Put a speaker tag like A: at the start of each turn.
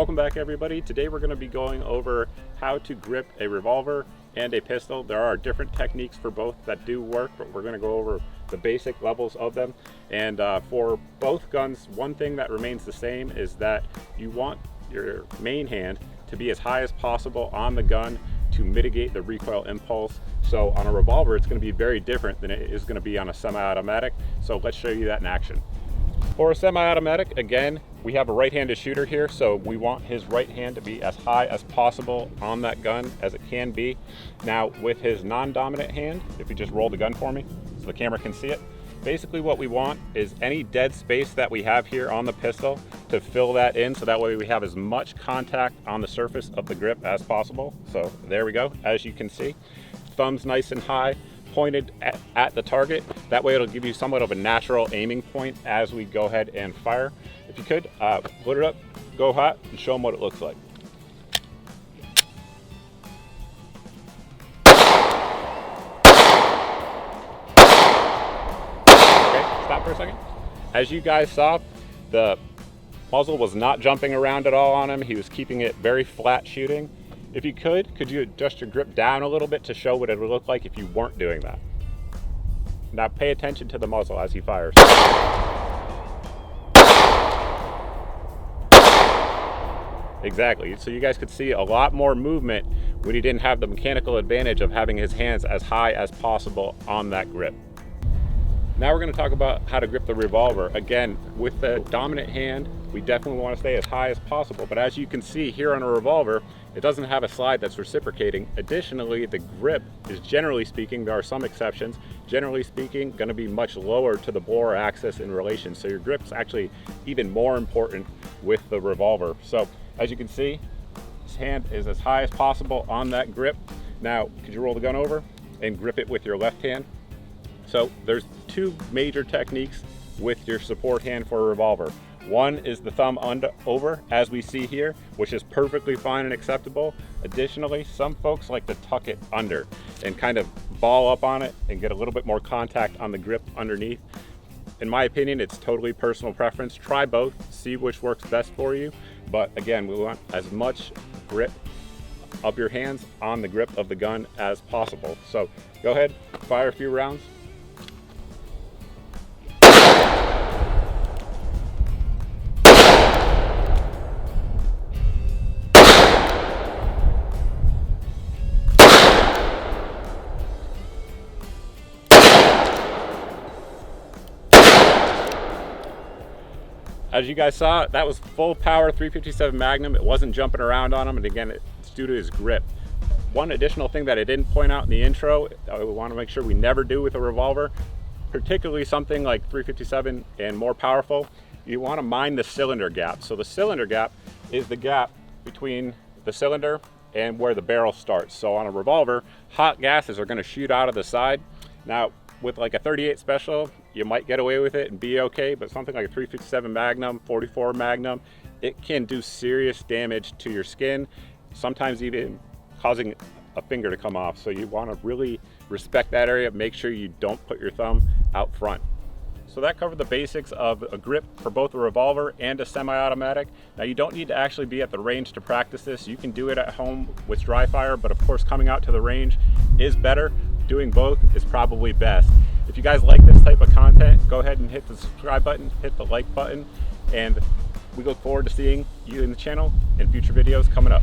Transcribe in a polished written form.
A: Welcome back, everybody. Today we're going to be going over how to grip a revolver and a pistol. There are different techniques for both that do work, but we're going to go over the basic levels of them. And for both guns, one thing that remains the same is that you want your main hand to be as high as possible on the gun to mitigate the recoil impulse. So on a revolver, it's going to be very different than it is going to be on a semi-automatic. So let's show you that in action. For a semi-automatic, again, we have a right-handed shooter here, so we want his right hand to be as high as possible on that gun as it can be. Now, with his non-dominant hand, if you just roll the gun for me so the camera can see it, basically what we want is any dead space that we have here on the pistol to fill that in, so that way we have as much contact on the surface of the grip as possible. So there we go. As you can see, thumb's nice and high, pointed at the target. That way it'll give you somewhat of a natural aiming point as we go ahead and fire. If you could, put it up, go hot, and show them what it looks like. Okay, stop for a second. As you guys saw, the muzzle was not jumping around at all on him. He was keeping it very flat shooting. If you could you adjust your grip down a little bit to show what it would look like if you weren't doing that? Now pay attention to the muzzle as he fires. Exactly, so you guys could see a lot more movement when he didn't have the mechanical advantage of having his hands as high as possible on that grip. Now we're going to talk about how to grip the revolver. Again, with the dominant hand, we definitely want to stay as high as possible, but as you can see here on a revolver, it doesn't have a slide that's reciprocating. Additionally, the grip is, generally speaking, there are some exceptions, generally speaking, going to be much lower to the bore axis in relation. So your grip's actually even more important with the revolver. So as you can see, his hand is as high as possible on that grip. Now, could you roll the gun over and grip it with your left hand? So there's two major techniques with your support hand for a revolver. One is the thumb over, as we see here, which is perfectly fine and acceptable. Additionally, some folks like to tuck it under and kind of ball up on it and get a little bit more contact on the grip underneath. In my opinion, it's totally personal preference. Try both, see which works best for you. But again, we want as much grip of your hands on the grip of the gun as possible. So go ahead, fire a few rounds. As you guys saw, that was full power 357 Magnum. It wasn't jumping around on him, and again, it's due to his grip. One additional thing that I didn't point out in the intro, I want to make sure we never do with a revolver, particularly something like 357 and more powerful, you want to mind the cylinder gap. So the cylinder gap is the gap between the cylinder and where the barrel starts. So on a revolver, hot gases are going to shoot out of the side. Now, with like a 38 Special, you might get away with it and be okay, but something like a 357 Magnum, 44 Magnum, it can do serious damage to your skin, sometimes even causing a finger to come off. So you want to really respect that area. Make sure you don't put your thumb out front. So that covered the basics of a grip for both a revolver and a semi-automatic. Now, you don't need to actually be at the range to practice this. You can do it at home with dry fire, but of course coming out to the range is better. Doing both is probably best. If you guys like this type of content, go ahead and hit the subscribe button, hit the like button, and we look forward to seeing you in the channel in future videos coming up.